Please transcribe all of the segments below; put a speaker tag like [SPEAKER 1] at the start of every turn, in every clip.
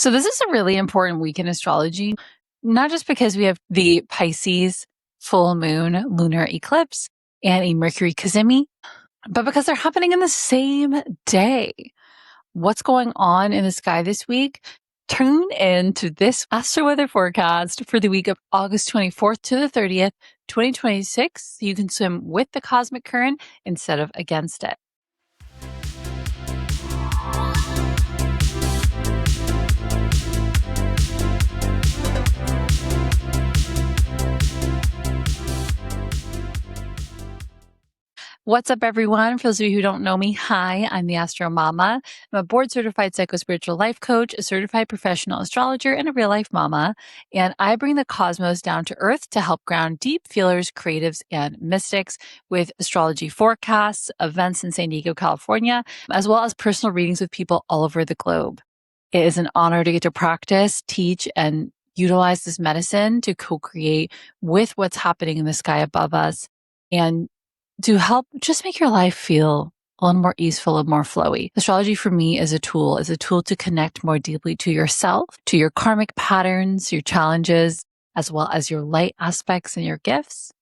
[SPEAKER 1] So this is a really important week in astrology, not just because we have the Pisces full moon lunar eclipse and a Mercury Cazimi, but because they're happening in the same day. What's going on in the sky this week? Tune in to this Astro Weather Forecast for the week of August 24th to the 30th, 2026. You can swim with the cosmic current instead of against it. What's up, everyone? For those of you who don't know me, hi, I'm the Astro Mama. I'm a board-certified psycho-spiritual life coach, a certified professional astrologer, and a real-life mama. And I bring the cosmos down to earth to help ground deep feelers, creatives, and mystics with astrology forecasts, events in San Diego, California, as well as personal readings with people all over the globe. It is an honor to get to practice, teach, and utilize this medicine to co-create with what's happening in the sky above us and to help just make your life feel a little more easeful and more flowy. Astrology for me is a tool to connect more deeply to yourself, to your karmic patterns, your challenges, as well as your light aspects and your gifts,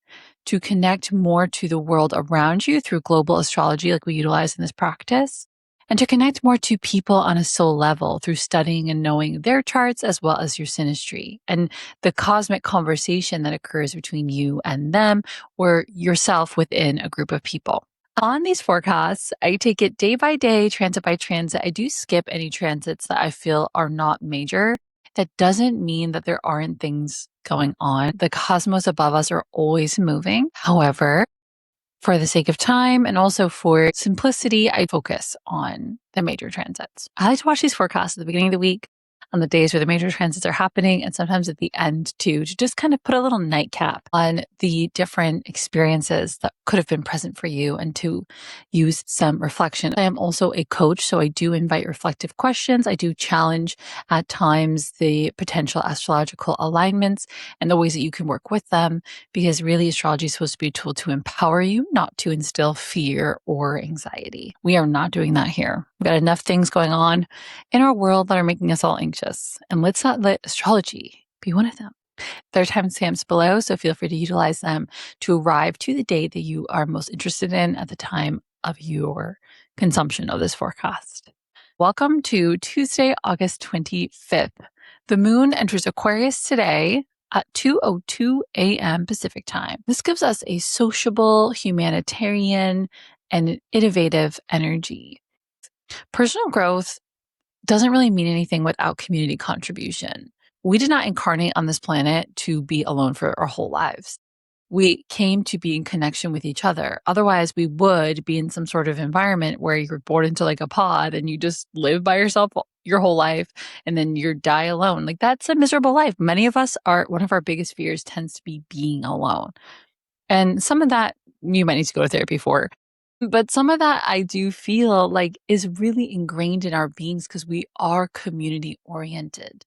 [SPEAKER 1] to connect more to the world around you through global astrology like we utilize in this practice, and to connect more to people on a soul level through studying and knowing their charts as well as your synastry and the cosmic conversation that occurs between you and them or yourself within a group of people. On these forecasts, I take it day by day, transit by transit. I do skip any transits that I feel are not major. That doesn't mean that there aren't things going on. The cosmos above us are always moving. However, for the sake of time and also for simplicity, I focus on the major transits. I like to watch these forecasts at the beginning of the week, on the days where the major transits are happening, and sometimes at the end too, to just kind of put a little nightcap on the different experiences that could have been present for you and to use some reflection. I am also a coach, so I do invite reflective questions. I do challenge at times the potential astrological alignments and the ways that you can work with them, because really astrology is supposed to be a tool to empower you, not to instill fear or anxiety. We are not doing that here. We've got enough things going on in our world that are making us all anxious, and let's not let astrology be one of them. There are timestamps below, so feel free to utilize them to arrive to the date that you are most interested in at the time of your consumption of this forecast. Welcome to Tuesday, August 25th. The moon enters Aquarius today at 2:02 a.m. Pacific time. This gives us a sociable, humanitarian, and innovative energy. Personal growth doesn't really mean anything without community contribution. We did not incarnate on this planet to be alone for our whole lives. We came to be in connection with each other. Otherwise, we would be in some sort of environment where you're born into like a pod and you just live by yourself your whole life and then you die alone. Like, that's a miserable life. Many of us one of our biggest fears tends to be being alone. And some of that you might need to go to therapy for. But some of that I do feel like is really ingrained in our beings because we are community-oriented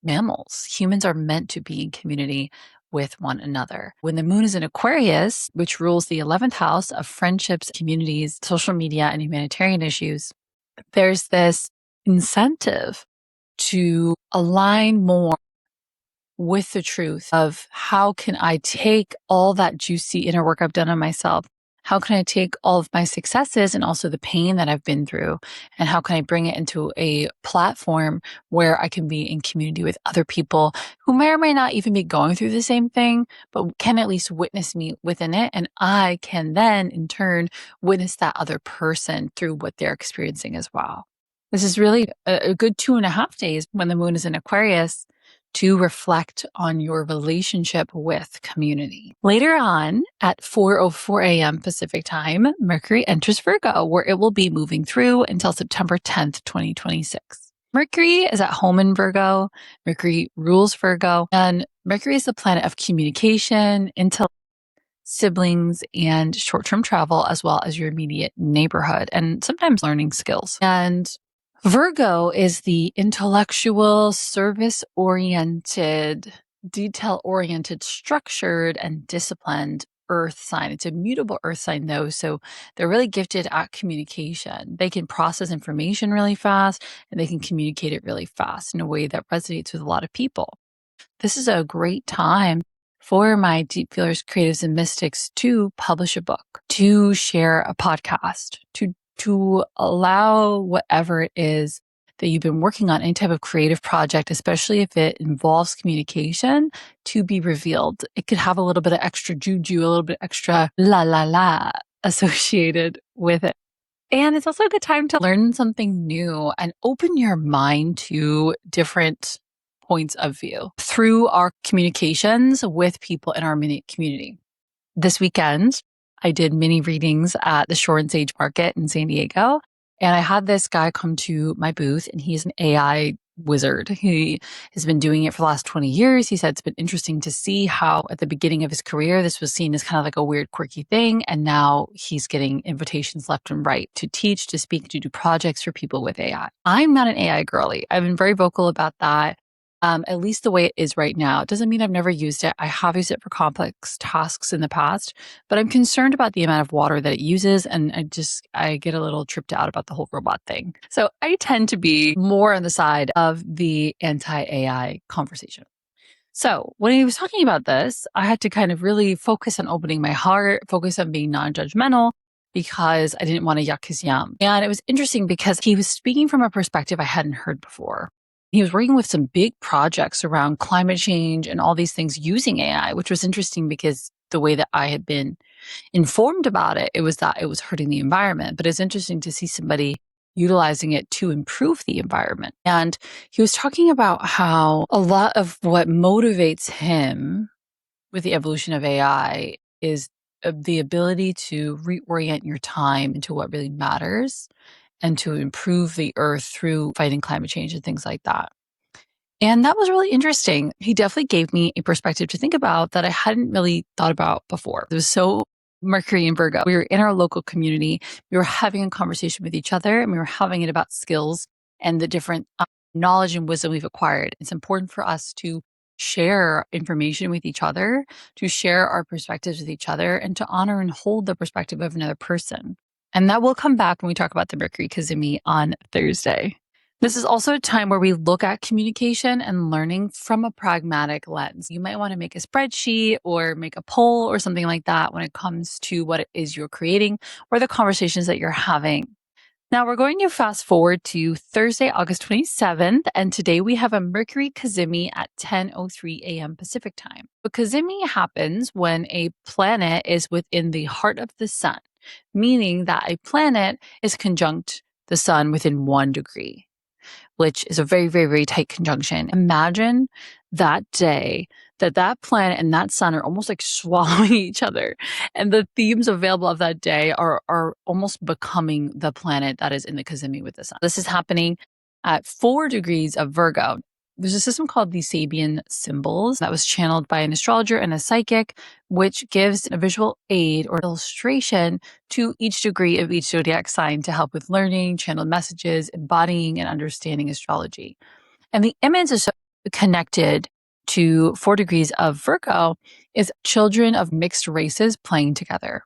[SPEAKER 1] mammals. Humans are meant to be in community with one another. When the moon is in Aquarius, which rules the 11th house of friendships, communities, social media, and humanitarian issues, there's this incentive to align more with the truth of how can I take all that juicy inner work I've done on myself. How can I take all of my successes and also the pain that I've been through, and how can I bring it into a platform where I can be in community with other people who may or may not even be going through the same thing, but can at least witness me within it. And I can then in turn witness that other person through what they're experiencing as well. This is really a good 2.5 days when the moon is in Aquarius to reflect on your relationship with community. Later on at 4:04 a.m. Pacific time, Mercury enters Virgo, where it will be moving through until September 10th, 2026. Mercury is at home in Virgo. Mercury rules Virgo, and Mercury is the planet of communication, intellect, siblings, and short-term travel, as well as your immediate neighborhood, and sometimes learning skills. And Virgo is the intellectual, service-oriented, detail-oriented, structured, and disciplined earth sign. It's a mutable earth sign though, so they're really gifted at communication. They can process information really fast and they can communicate it really fast in a way that resonates with a lot of people. This is a great time for my deep feelers, creatives, and mystics to publish a book, to share a podcast, to allow whatever it is that you've been working on, any type of creative project, especially if it involves communication, to be revealed. It could have a little bit of extra juju, a little bit extra la la la associated with it. And it's also a good time to learn something new and open your mind to different points of view through our communications with people in our mini community. This weekend, I did mini readings at the Shore and Sage Market in San Diego. And I had this guy come to my booth, and he's an AI wizard. He has been doing it for the last 20 years. He said it's been interesting to see how at the beginning of his career, this was seen as kind of like a weird, quirky thing. And now he's getting invitations left and right to teach, to speak, to do projects for people with AI. I'm not an AI girly. I've been very vocal about that. At least the way it is right now. It doesn't mean I've never used it. I have used it for complex tasks in the past, but I'm concerned about the amount of water that it uses. And I get a little tripped out about the whole robot thing. So I tend to be more on the side of the anti-AI conversation. So when he was talking about this, I had to kind of really focus on opening my heart, focus on being non-judgmental, because I didn't want to yuck his yum. And it was interesting because he was speaking from a perspective I hadn't heard before. He was working with some big projects around climate change and all these things using AI, which was interesting because the way that I had been informed about it, it was that it was hurting the environment. But it's interesting to see somebody utilizing it to improve the environment. And he was talking about how a lot of what motivates him with the evolution of AI is the ability to reorient your time into what really matters and to improve the earth through fighting climate change and things like that. And that was really interesting. He definitely gave me a perspective to think about that I hadn't really thought about before. It was so Mercury and Virgo. We were in our local community. We were having a conversation with each other, and we were having it about skills and the different knowledge and wisdom we've acquired. It's important for us to share information with each other, to share our perspectives with each other, and to honor and hold the perspective of another person. And that will come back when we talk about the Mercury Cazimi on Thursday. This is also a time where we look at communication and learning from a pragmatic lens. You might want to make a spreadsheet or make a poll or something like that when it comes to what it is you're creating or the conversations that you're having. Now we're going to fast forward to Thursday, August 27th, and today we have a Mercury Cazimi at 10:03 a.m. Pacific time. The Cazimi happens when a planet is within the heart of the sun, meaning that a planet is conjunct the sun within 1 degree, which is a very, very, very tight conjunction. Imagine that day that planet and that sun are almost like swallowing each other. And the themes available of that day are almost becoming the planet that is in the Cazimi with the sun. This is happening at 4 degrees of Virgo. There's a system called the Sabian symbols that was channeled by an astrologer and a psychic, which gives a visual aid or illustration to each degree of each zodiac sign to help with learning, channeled messages, embodying, and understanding astrology. And the image is connected to 4 degrees of Virgo is children of mixed races playing together.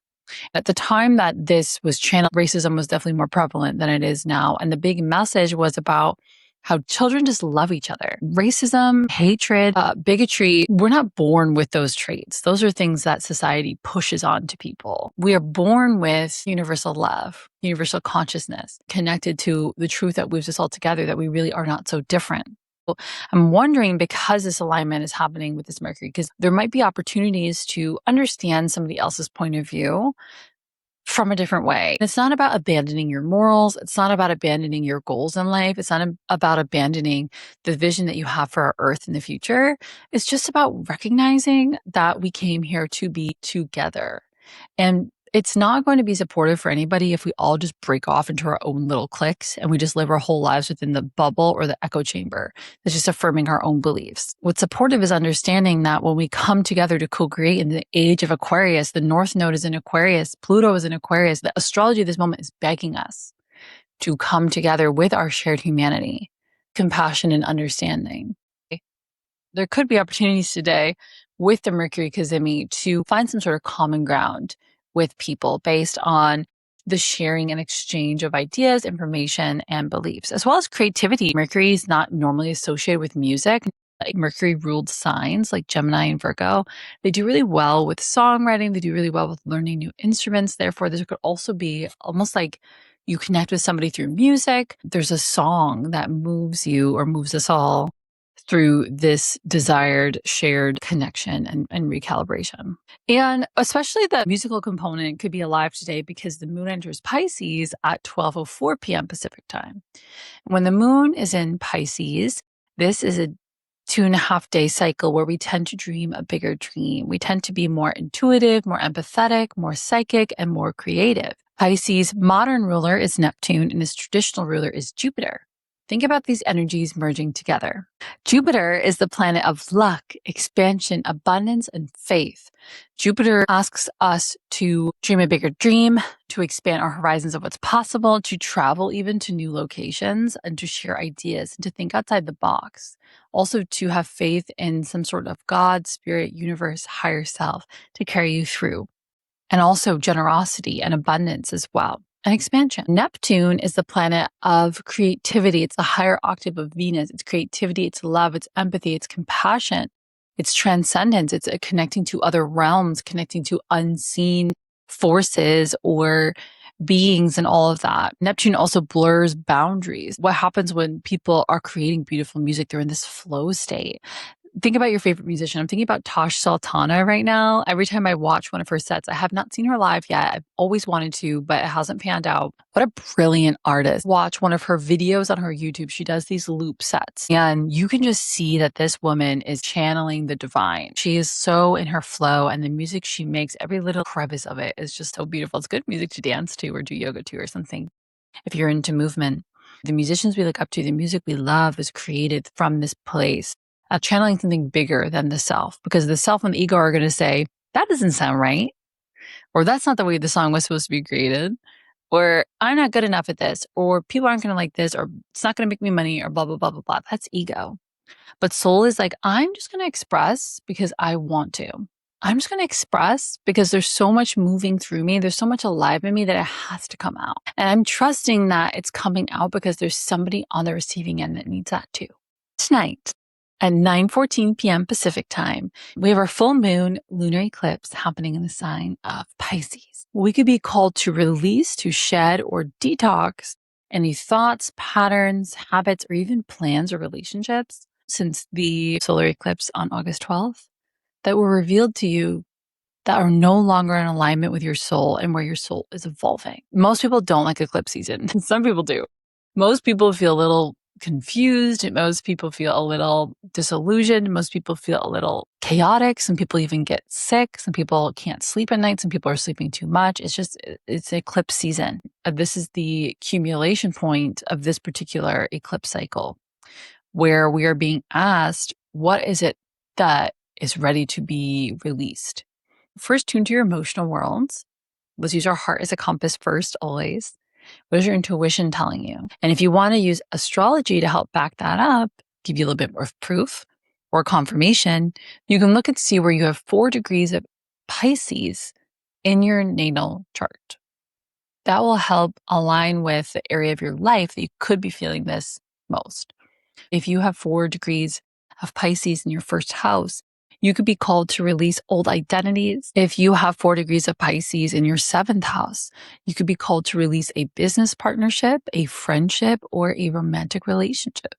[SPEAKER 1] At the time that this was channeled, racism was definitely more prevalent than it is now. And the big message was about how children just love each other. Racism, hatred, bigotry, we're not born with those traits. Those are things that society pushes on to people. We are born with universal love, universal consciousness, connected to the truth that weaves us all together, that we really are not so different. I'm wondering, because this alignment is happening with this Mercury, because there might be opportunities to understand somebody else's point of view from a different way. It's not about abandoning your morals. It's not about abandoning your goals in life. It's not about abandoning the vision that you have for our earth in the future. It's just about recognizing that we came here to be together. And it's not going to be supportive for anybody if we all just break off into our own little cliques and we just live our whole lives within the bubble or the echo chamber that's just affirming our own beliefs. What's supportive is understanding that when we come together to co-create in the age of Aquarius, the North Node is in Aquarius, Pluto is in Aquarius, the astrology of this moment is begging us to come together with our shared humanity, compassion, and understanding. There could be opportunities today with the Mercury Cazimi to find some sort of common ground with people based on the sharing and exchange of ideas, information, and beliefs, as well as creativity. Mercury is not normally associated with music. Like Mercury ruled signs like Gemini and Virgo, they do really well with songwriting. They do really well with learning new instruments. Therefore, this could also be almost like you connect with somebody through music. There's a song that moves you or moves us all through this desired shared connection and recalibration. And especially the musical component could be alive today because the moon enters Pisces at 12:04 p.m. Pacific time. When the moon is in Pisces, this is a 2.5-day cycle where we tend to dream a bigger dream. We tend to be more intuitive, more empathetic, more psychic, and more creative. Pisces' modern ruler is Neptune and its traditional ruler is Jupiter. Think about these energies merging together. Jupiter is the planet of luck, expansion, abundance, and faith. Jupiter asks us to dream a bigger dream, to expand our horizons of what's possible, to travel even to new locations, and to share ideas, and to think outside the box. Also, to have faith in some sort of God, spirit, universe, higher self to carry you through. And also generosity and abundance as well. And expansion. Neptune is the planet of creativity. It's the higher octave of Venus. It's creativity, it's love, it's empathy, it's compassion, it's transcendence, it's connecting to other realms, connecting to unseen forces or beings and all of that. Neptune also blurs boundaries. What happens when people are creating beautiful music? They're in this flow state. Think about your favorite musician. I'm thinking about Tosh Sultana right now. Every time I watch one of her sets, I have not seen her live yet. I've always wanted to, but it hasn't panned out. What a brilliant artist. Watch one of her videos on her YouTube. She does these loop sets, and you can just see that this woman is channeling the divine. She is so in her flow, and the music she makes, every little crevice of it is just so beautiful. It's good music to dance to or do yoga to or something. If you're into movement, the musicians we look up to, the music we love is created from this place. Channeling something bigger than the self, because the self and the ego are going to say, that doesn't sound right, or that's not the way the song was supposed to be created, or I'm not good enough at this, or people aren't going to like this, or it's not going to make me money, or blah, blah, blah, blah, blah. That's ego. But soul is like, I'm just going to express because I want to. I'm just going to express because there's so much moving through me. There's so much alive in me that it has to come out. And I'm trusting that it's coming out because there's somebody on the receiving end that needs that too. Tonight, at 9:14 p.m. Pacific time, we have our full moon lunar eclipse happening in the sign of Pisces. We could be called to release, to shed, or detox any thoughts, patterns, habits, or even plans or relationships since the solar eclipse on August 12th that were revealed to you that are no longer in alignment with your soul and where your soul is evolving. Most people don't like eclipse season. Some people do. Most people feel a little confused. Most people feel a little disillusioned. Most people feel a little chaotic. Some people even get sick. Some people can't sleep at night. Some people are sleeping too much. It's eclipse season. This is the accumulation point of this particular eclipse cycle where we are being asked, what is it that is ready to be released? First, tune to your emotional worlds. Let's use our heart as a compass first, always. What is your intuition telling you? And if you want to use astrology to help back that up, give you a little bit more of proof or confirmation, you can look and see where you have 4 degrees of Pisces in your natal chart. That will help align with the area of your life that you could be feeling this most. If you have 4 degrees of Pisces in your first house, you could be called to release old identities. If you have 4 degrees of Pisces in your 7th house, you could be called to release a business partnership, a friendship, or a romantic relationship.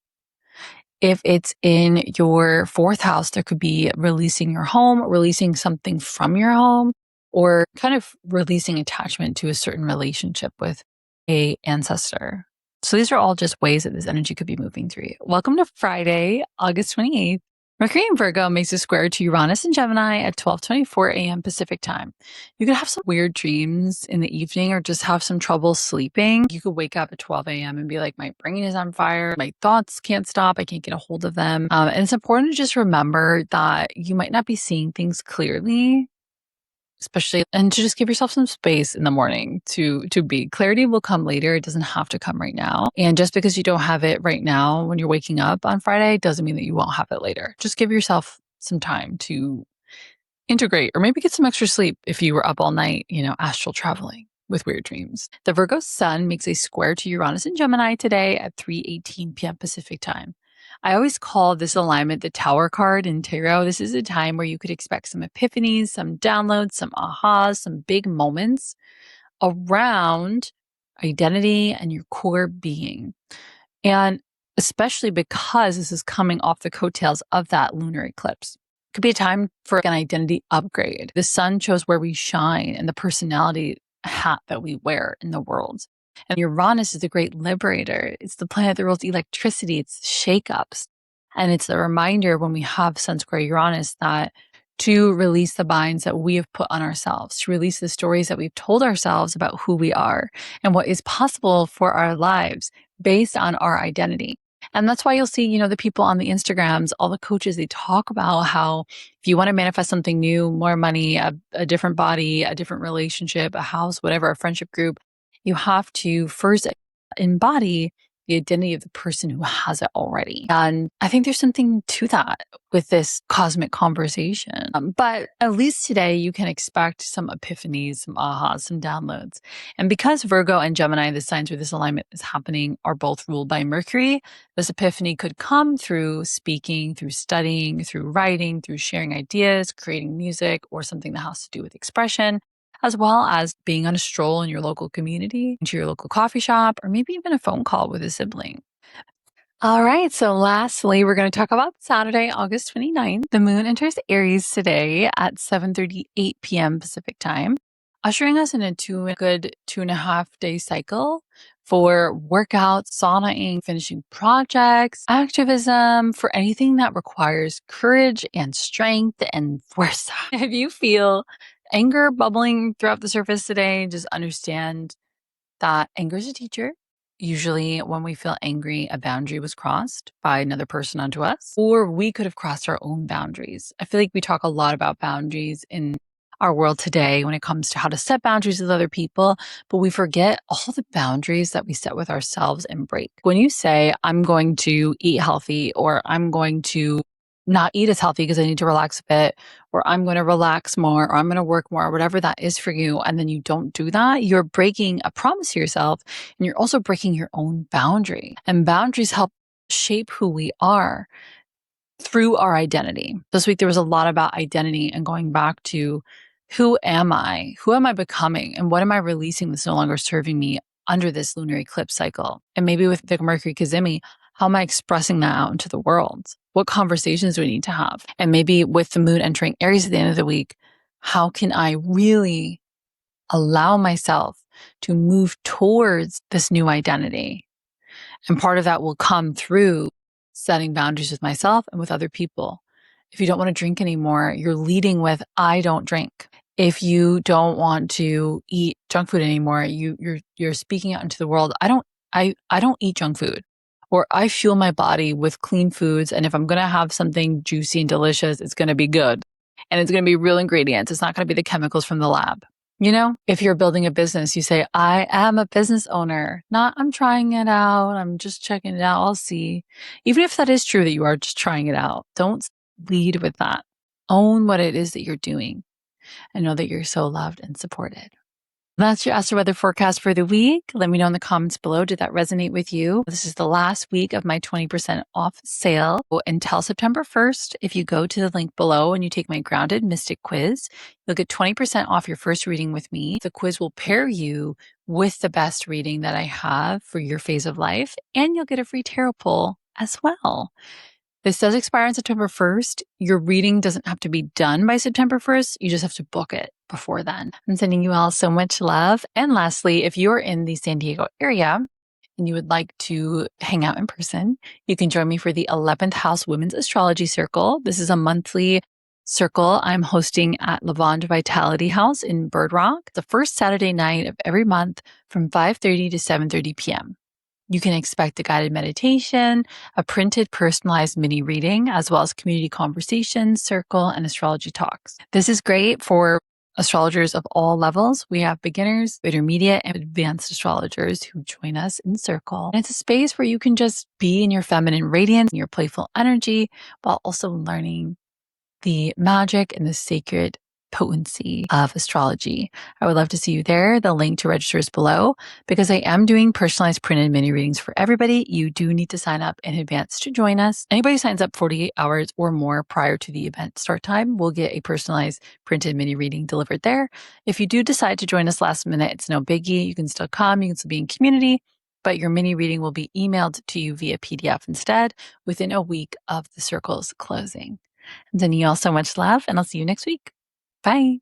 [SPEAKER 1] If it's in your 4th house, there could be releasing your home, releasing something from your home, or kind of releasing attachment to a certain relationship with an ancestor. So these are all just ways that this energy could be moving through you. Welcome to Friday, August 28th. Mercury in Virgo makes a square to Uranus and Gemini at 12:24 a.m. Pacific time. You could have some weird dreams in the evening or just have some trouble sleeping. You could wake up at 12 a.m. and be like, my brain is on fire. My thoughts can't stop. I can't get a hold of them. And it's important to just remember that you might not be seeing things clearly, especially, and to just give yourself some space in the morning to be. Clarity will come later. It doesn't have to come right now. And just because you don't have it right now when you're waking up on Friday doesn't mean that you won't have it later. Just give yourself some time to integrate or maybe get some extra sleep if you were up all night, astral traveling with weird dreams. The Virgo sun makes a square to Uranus and Gemini today at 3:18 p.m. Pacific time. I always call this alignment the Tower card in tarot. This is a time where you could expect some epiphanies, some downloads, some ahas, some big moments around identity and your core being. And especially because this is coming off the coattails of that lunar eclipse. It could be a time for an identity upgrade. The sun shows where we shine and the personality hat that we wear in the world. And Uranus is the great liberator. It's the planet that rules electricity. It's shakeups. And it's a reminder when we have Sun square Uranus that to release the binds that we have put on ourselves, to release the stories that we've told ourselves about who we are and what is possible for our lives based on our identity. And that's why you'll see, the people on the Instagrams, all the coaches, they talk about how if you want to manifest something new, more money, a different body, a different relationship, a house, whatever, a friendship group, you have to first embody the identity of the person who has it already. And I think there's something to that with this cosmic conversation. But at least today you can expect some epiphanies, some ahas, some downloads. And because Virgo and Gemini, the signs where this alignment is happening, are both ruled by Mercury, this epiphany could come through speaking, through studying, through writing, through sharing ideas, creating music, or something that has to do with expression, as well as being on a stroll in your local community, to your local coffee shop, or maybe even a phone call with a sibling. All right, so lastly, we're going to talk about Saturday, August 29th. The moon enters Aries today at 7:38 p.m. Pacific time, ushering us in a good 2.5-day cycle for workouts, saunaing, finishing projects, activism, for anything that requires courage and strength and force. If you feel anger bubbling throughout the surface today, just understand that anger is a teacher. Usually when we feel angry, a boundary was crossed by another person onto us, or we could have crossed our own boundaries. I feel like we talk a lot about boundaries in our world today when it comes to how to set boundaries with other people, but we forget all the boundaries that we set with ourselves and break. When you say, I'm going to eat healthy, or I'm going to not eat as healthy because I need to relax a bit, or I'm going to relax more, or I'm going to work more, or whatever that is for you, and then you don't do that, you're breaking a promise to yourself, and you're also breaking your own boundary. And boundaries help shape who we are through our identity. This week, there was a lot about identity and going back to who am I? Who am I becoming? And what am I releasing that's no longer serving me under this lunar eclipse cycle? And maybe with the Mercury Cazimi, how am I expressing that out into the world? What conversations do we need to have? And maybe with the moon entering Aries at the end of the week, how can I really allow myself to move towards this new identity? And part of that will come through setting boundaries with myself and with other people. If you don't want to drink anymore, you're leading with, I don't drink. If you don't want to eat junk food anymore, you're speaking out into the world. I don't eat junk food, or I fuel my body with clean foods. And if I'm going to have something juicy and delicious, it's going to be good. And it's going to be real ingredients. It's not going to be the chemicals from the lab. If you're building a business, you say, I am a business owner, not I'm trying it out. I'm just checking it out. I'll see. Even if that is true that you are just trying it out, don't lead with that. Own what it is that you're doing and know that you're so loved and supported. That's your Astro Weather forecast for the week. Let me know in the comments below. Did that resonate with you? This is the last week of my 20% off sale until September 1st. If you go to the link below and you take my Grounded Mystic quiz, you'll get 20% off your first reading with me. The quiz will pair you with the best reading that I have for your phase of life, and you'll get a free tarot pull as well. This does expire on September 1st. Your reading doesn't have to be done by September 1st. You just have to book it before then. I'm sending you all so much love. And lastly, if you're in the San Diego area and you would like to hang out in person, you can join me for the 11th House Women's Astrology Circle. This is a monthly circle I'm hosting at Lavande Vitality House in Bird Rock, the first Saturday night of every month from 5:30 to 7:30 p.m. You can expect a guided meditation, a printed personalized mini reading, as well as community conversations, circle, and astrology talks. This is great for astrologers of all levels. We have beginners, intermediate, and advanced astrologers who join us in circle. And it's a space where you can just be in your feminine radiance, your playful energy, while also learning the magic and the sacred potency of astrology. I would love to see you there. The link to register is below. Because I am doing personalized printed mini readings for everybody, you do need to sign up in advance to join us. Anybody who signs up 48 hours or more prior to the event start time will get a personalized printed mini reading delivered there. If you do decide to join us last minute, it's no biggie. You can still come, you can still be in community, but your mini reading will be emailed to you via PDF instead within a week of the circles closing. I'm sending you all so much love, and I'll see you next week. Bye.